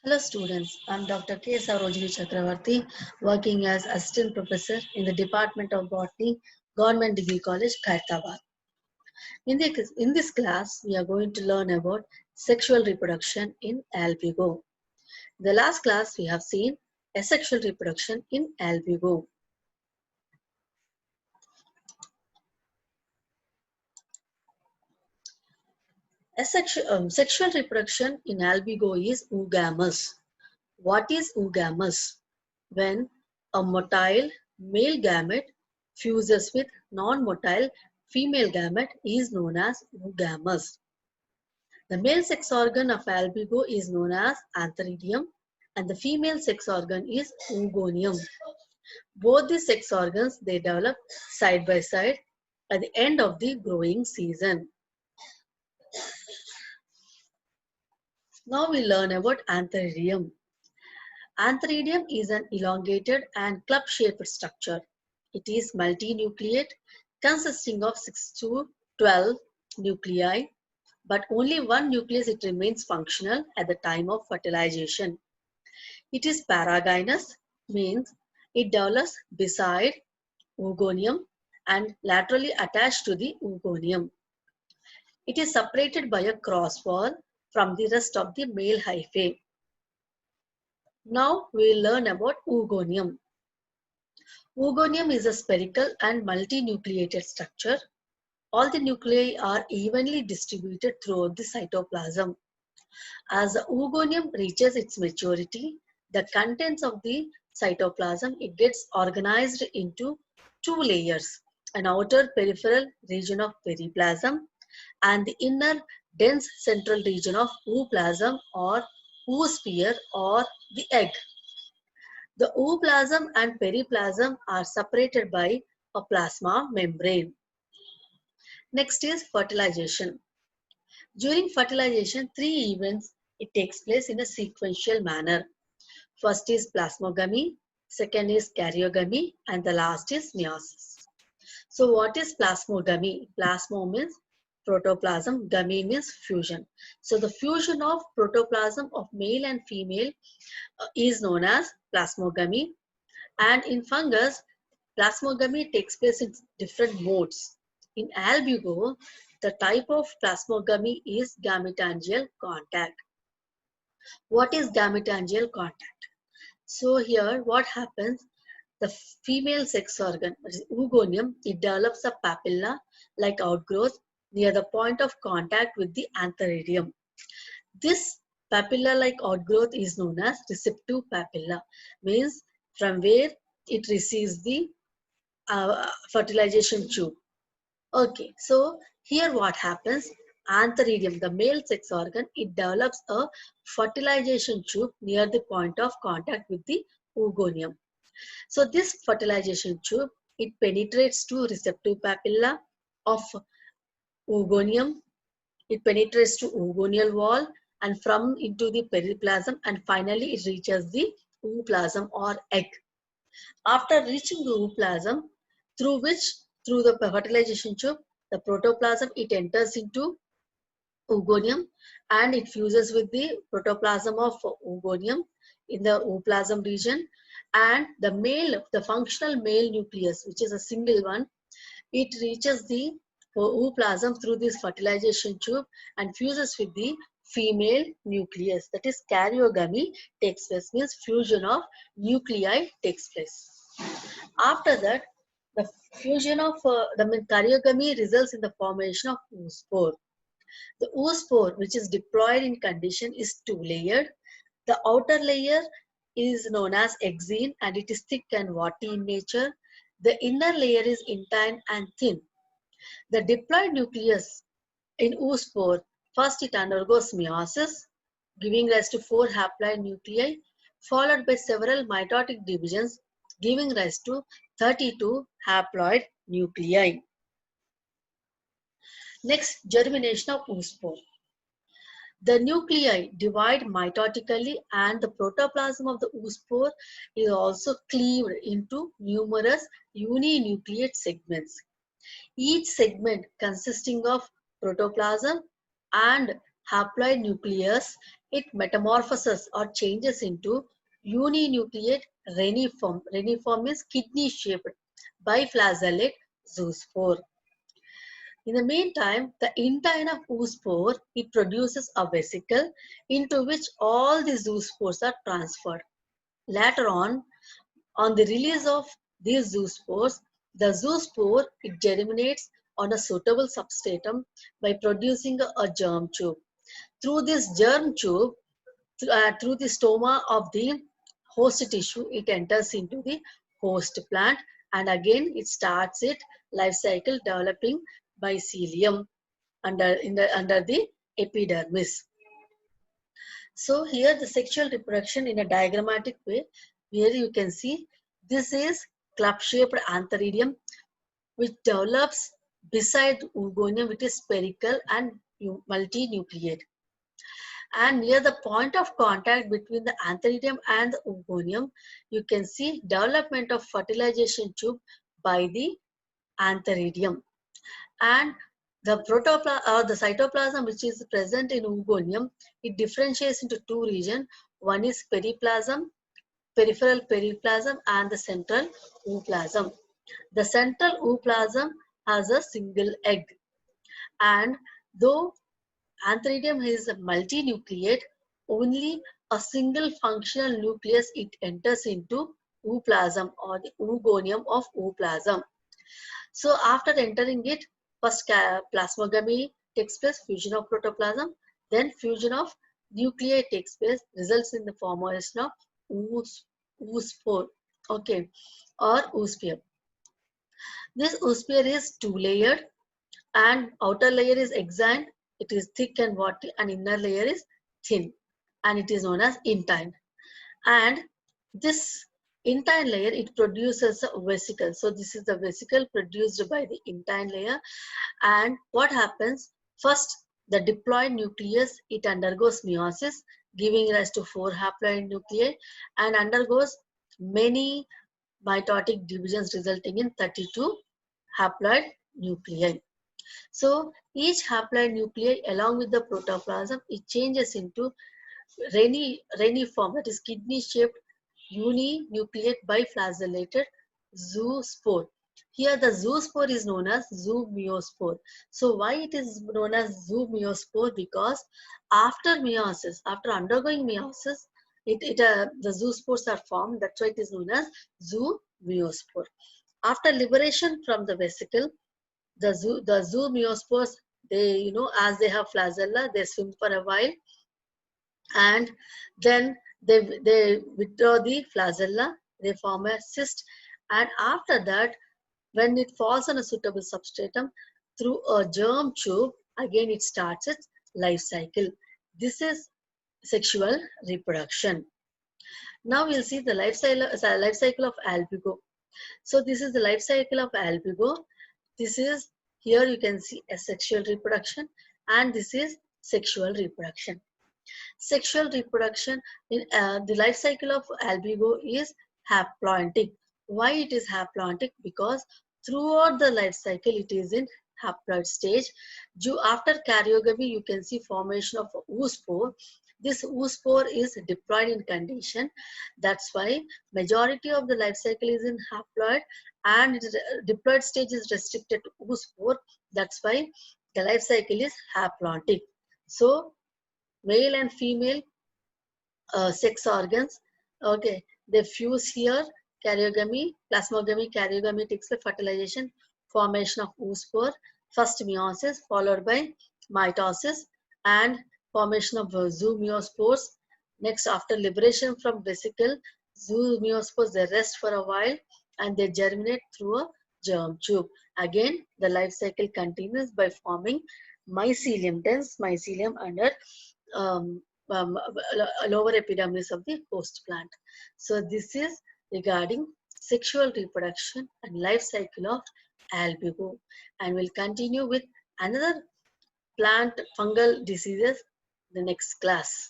Hello students, I'm Dr. K. Sarojini Chakravarti, working as Assistant Professor in the Department of Botany, Government Degree College, Khairtabad. In this class, we are going to learn about sexual reproduction in albigo. In the last class, we have seen asexual reproduction in albigo. Sexual reproduction in albigo is oogamous. What is oogamous? When a motile male gamete fuses with non-motile female gamete is known as oogamous. The male sex organ of albigo is known as antheridium and the female sex organ is oogonium. Both the sex organs they develop side by side at the end of the growing season. Now we learn about antheridium. Antheridium is an elongated and club-shaped structure. It is multinucleate, consisting of 6 to 12 nuclei, but only one nucleus it remains functional at the time of fertilization. It is paragynous, means it develops beside oogonium and laterally attached to the oogonium. It is separated by a cross wall from the rest of the male hyphae. Now we will learn about oogonium. Oogonium is a spherical and multinucleated structure. All the nuclei are evenly distributed throughout the cytoplasm. As the oogonium reaches its maturity, the contents of the cytoplasm it gets organized into two layers, an outer peripheral region of periplasm and the inner dense central region of ooplasm or oosphere or the egg. The ooplasm and periplasm are separated by a plasma membrane. Next is fertilization. During fertilization, three events it takes place in a sequential manner. First is plasmogamy, second is karyogamy, and the last is meiosis. So what is plasmogamy? Plasmo means protoplasm, gamy means fusion. So the fusion of protoplasm of male and female is known as plasmogamy. And in fungus, plasmogamy takes place in different modes. In albugo, the type of plasmogamy is gametangial contact. What is gametangial contact? So here what happens, the female sex organ, oogonium, it develops a papilla like outgrowth near the point of contact with the antheridium. This papilla like outgrowth is known as receptive papilla, means from where it receives the fertilization tube. Okay, so here what happens, antheridium, the male sex organ, it develops a fertilization tube near the point of contact with the oogonium. So this fertilization tube, it penetrates to receptive papilla of oogonium, it penetrates to oogonial wall and from into the periplasm and finally it reaches the ooplasm or egg. After reaching the ooplasm, through the fertilization tube, the protoplasm it enters into oogonium and it fuses with the protoplasm of oogonium in the ooplasm region, and the functional male nucleus, which is a single one, it reaches the ooplasm through this fertilization tube and fuses with the female nucleus. That is karyogamy takes place, means fusion of nuclei takes place. After that, the fusion of the karyogamy results in the formation of oospore. The oospore, which is diploid in condition, is two-layered. The outer layer is known as exene and it is thick and warty in nature. The inner layer is intine and thin. The diploid nucleus in oospore, first it undergoes meiosis, giving rise to 4 haploid nuclei, followed by several mitotic divisions, giving rise to 32 haploid nuclei. Next, germination of oospore. The nuclei divide mitotically and the protoplasm of the oospore is also cleaved into numerous uninucleate segments. Each segment consisting of protoplasm and haploid nucleus, it metamorphoses or changes into uninucleate reniform. Reniform is kidney-shaped biflagellate zoospore. In the meantime, the intine of oospore, it produces a vesicle into which all the zoospores are transferred. Later on the release of these zoospores, the zoospore, it germinates on a suitable substratum by producing a germ tube. Through this germ tube, through the stoma of the host tissue, it enters into the host plant, and again it starts its life cycle developing mycelium under the epidermis. So here the sexual reproduction in a diagrammatic way, where you can see this is club-shaped antheridium which develops beside oogonium, which is spherical and multinucleate. And near the point of contact between the antheridium and the oogonium, you can see development of fertilization tube by the antheridium. And the the cytoplasm which is present in oogonium, it differentiates into two regions. One is periplasm, peripheral periplasm, and the central ooplasm. The central ooplasm has a single egg, and though antheridium is multinucleate, only a single functional nucleus it enters into ooplasm or the oogonium of ooplasm. So after entering it, first plasmogamy takes place, fusion of protoplasm, then fusion of nuclei takes place, results in the formation of oospore, okay, or oosphere. This oosphere is two-layered, and outer layer is exine, it is thick and watery, and inner layer is thin, and it is known as intine. And this intine layer, it produces a vesicle. So this is the vesicle produced by the intine layer. And what happens? First, the diploid nucleus, it undergoes meiosis, giving rise to 4 haploid nuclei, and undergoes many mitotic divisions resulting in 32 haploid nuclei. So each haploid nuclei along with the protoplasm, it changes into reniform, that is kidney-shaped uninucleate biflagellated zoospore. Here the zoospore is known as zoomeiospore. So why it is known as zoomeiospore? Because after meiosis, after undergoing meiosis, the zoospores are formed. That's why it is known as zoomeiospore. After liberation from the vesicle, the zoomeiospores, they, as they have flagella, they swim for a while, and then they withdraw the flagella, they form a cyst, and after that, when it falls on a suitable substratum through a germ tube, again it starts its life cycle. This is sexual reproduction. Now we'll see the life cycle of albugo. So this is the life cycle of albugo. This is, here you can see a sexual reproduction, and this is sexual reproduction. Sexual reproduction in the life cycle of albugo is haplontic. Why it is haplontic? Because throughout the life cycle it is in haploid stage. After karyogamy, you can see formation of oospore. This oospore is diploid in condition. That's why majority of the life cycle is in haploid, and diploid stage is restricted to oospore. That's why the life cycle is haplontic. So male and female sex organs, okay, they fuse here, karyogamy, plasmogamy, karyogamy takes place, fertilization, formation of oospore, first meiosis followed by mitosis and formation of zoomeiospores. Next, after liberation from vesicle, zoomeiospores, they rest for a while and they germinate through a germ tube. Again, the life cycle continues by forming mycelium, dense mycelium under lower epidermis of the host plant. So this is regarding sexual reproduction and life cycle of albugo, and we'll continue with another plant fungal diseases the next class.